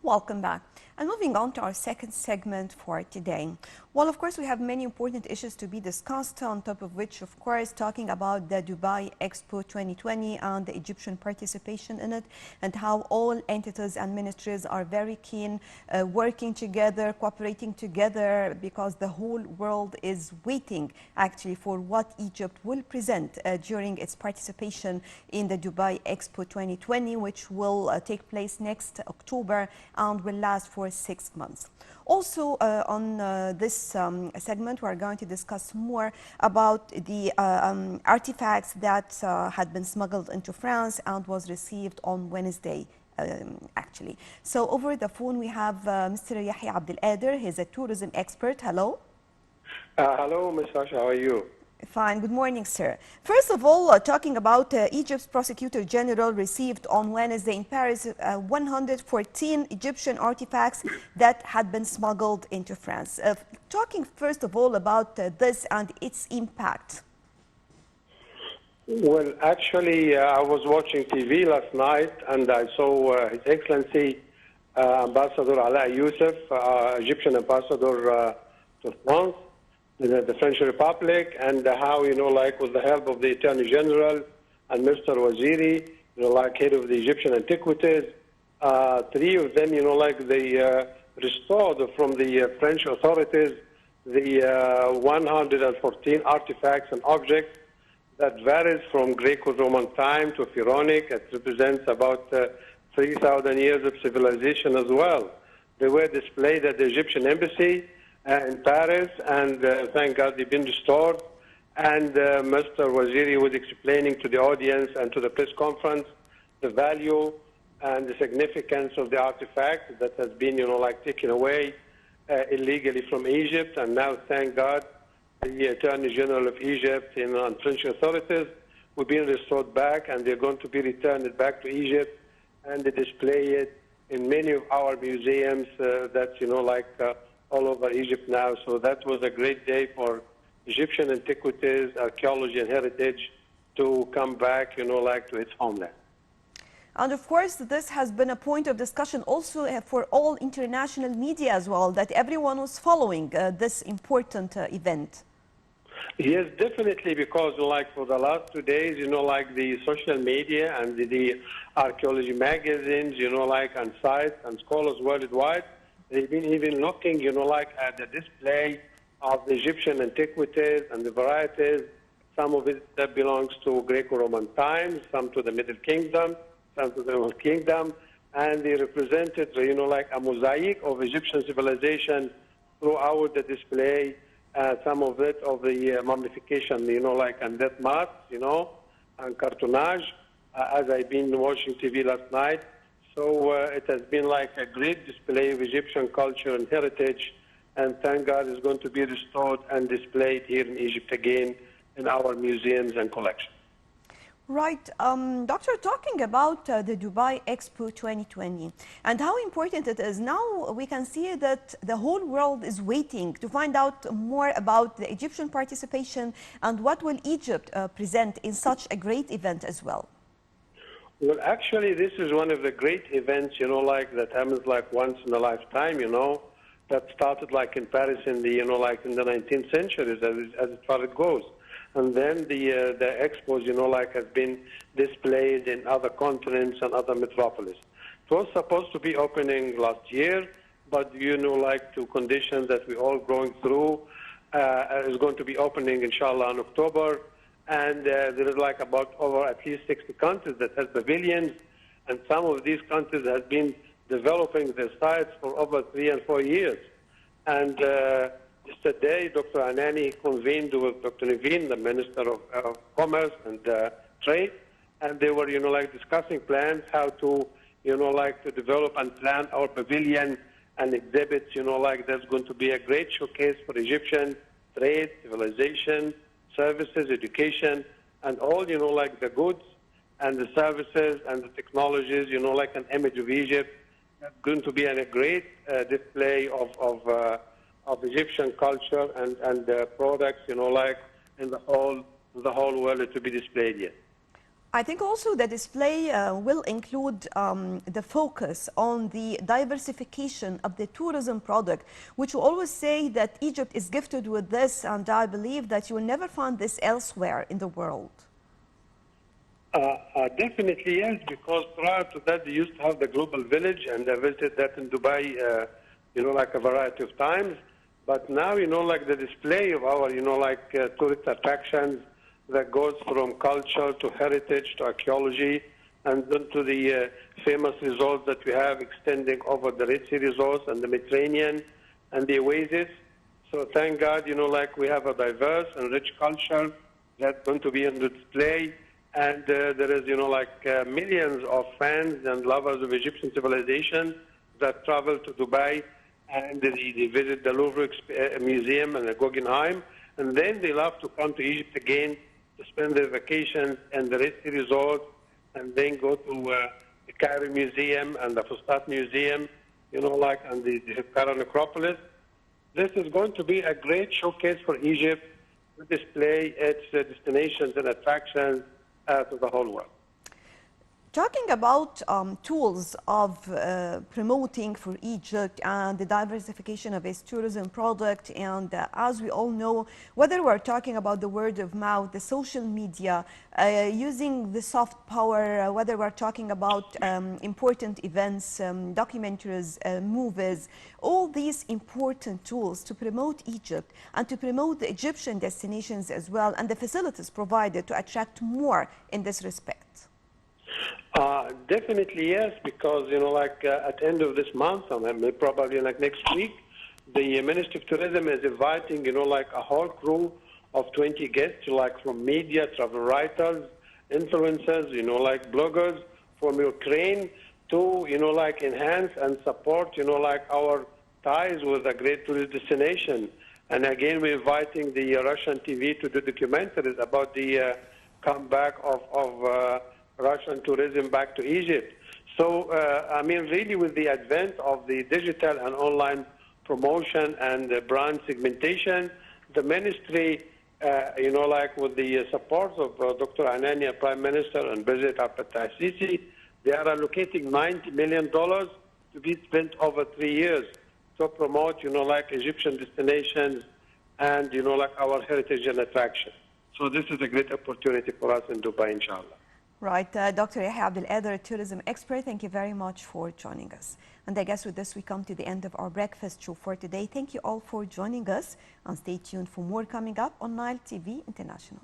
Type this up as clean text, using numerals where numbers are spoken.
Welcome back. And moving on to our second segment for today. Well, of course, we have many important issues to be discussed, on top of which, of course, talking about the Dubai Expo 2020 and the Egyptian participation in it, and how all entities and ministries are very keen working together, cooperating together, because the whole world is waiting actually for what Egypt will present during its participation in the Dubai Expo 2020, which will take place next October and will last for 6 months. Also, on this segment, we are going to discuss more about the artifacts that had been smuggled into France and was received on Wednesday, actually. So over the phone, we have Mr. Yahya Abdel. He's a tourism expert. Hello. Hello, Ms. Asha. How are you? Fine. Good morning, sir. First of all, talking about Egypt's Prosecutor General received on Wednesday in Paris 114 Egyptian artifacts that had been smuggled into France. Talking first of all about this and its impact. Well, actually, I was watching TV last night and I saw His Excellency Ambassador Ala Youssef, Egyptian ambassador to France, the French Republic, and how, like with the help of the Attorney General and Mr. Waziri, like head of the Egyptian antiquities, three of them, like they restored from the French authorities the 114 artifacts and objects that varies from Greco-Roman time to Pharaonic. It represents about 3,000 years of civilization as well. They were displayed at the Egyptian embassy in Paris, and thank God they've been restored. And Mr. Waziri was explaining to the audience and to the press conference the value and the significance of the artifact that has been, like taken away illegally from Egypt. And now, thank God, the Attorney General of Egypt and French authorities will be restored back, and they're going to be returned back to Egypt, and they display it in many of our museums that's, all over Egypt now. So that was a great day for Egyptian antiquities, archaeology, and heritage to come back, to its homeland. And of course, this has been a point of discussion also for all international media as well, that everyone was following this important event. Yes, definitely, because for the last 2 days, the social media and the archaeology magazines, and sites and scholars worldwide, they've been even looking, at the display of the Egyptian antiquities and the varieties. Some of it that belongs to Greco-Roman times, some to the Middle Kingdom, some to the Old Kingdom, and they represented, a mosaic of Egyptian civilization throughout the display. Some of it of the mummification, and death masks, and cartonnage, as I've been watching TV last night. So it has been like a great display of Egyptian culture and heritage, and thank God it's going to be restored and displayed here in Egypt again in our museums and collections. Right. Doctor, talking about the Dubai Expo 2020 and how important it is, now we can see that the whole world is waiting to find out more about the Egyptian participation and what will Egypt present in such a great event as well. Well, actually, this is one of the great events, that happens once in a lifetime, that started in Paris in the, in the 19th century, as far as it goes. And then the expos, has been displayed in other continents and other metropolis. It was supposed to be opening last year, but, to conditions that we're all going through, is going to be opening, inshallah, in October. And there is about over at least 60 countries that have pavilions, and some of these countries have been developing their sites for over 3 and 4 years. And yesterday, Dr. Anani convened with Dr. Naveen, the Minister of Commerce and Trade, and they were, discussing plans how to, to develop and plan our pavilion and exhibits, that's going to be a great showcase for Egyptian trade, civilization, services, education, and all, the goods and the services and the technologies, an image of Egypt. That's going to be a great display of Egyptian culture and products, in the whole world to be displayed here. I think also the display will include the focus on the diversification of the tourism product, which we always say that Egypt is gifted with this, and I believe that you will never find this elsewhere in the world. Definitely yes, because prior to that, they used to have the Global Village, and I visited that in Dubai, like a variety of times. But now, like the display of our, tourist attractions that goes from culture to heritage to archaeology, and then to the famous resorts that we have extending over the Red Sea resorts and the Mediterranean and the oasis. So thank God, like we have a diverse and rich culture that's going to be on display. And there is, millions of fans and lovers of Egyptian civilization that travel to Dubai, and they visit the Louvre Museum and the Guggenheim, and then they love to come to Egypt again to spend their vacations and the Red Sea Resort, and then go to the Cairo Museum and the Fustat Museum, and the Cairo Necropolis. This is going to be a great showcase for Egypt to display its destinations and attractions to the whole world. Talking about tools of promoting for Egypt and the diversification of its tourism product, and as we all know, whether we're talking about the word of mouth, the social media, using the soft power, whether we're talking about important events, documentaries, movies, all these important tools to promote Egypt and to promote the Egyptian destinations as well, and the facilities provided to attract more in this respect. Definitely yes, because at the end of this month, and probably next week, the Ministry of Tourism is inviting a whole crew of 20 guests, from media, travel writers, influencers, bloggers from Ukraine, to enhance and support our ties with a great tourist destination. And again, we're inviting the Russian TV to do documentaries about the comeback of Russian tourism back to Egypt. So, really with the advent of the digital and online promotion and brand segmentation, the ministry, with the support of Dr. Anania, Prime Minister, and President Abdel, they are allocating $90 million to be spent over 3 years to promote, Egyptian destinations and, our heritage and attraction. So this is a great opportunity for us in Dubai, inshallah. Right, Dr. Yahya Abdel, tourism expert, thank you very much for joining us. And I guess with this we come to the end of our breakfast show for today. Thank you all for joining us, and stay tuned for more coming up on Nile TV International.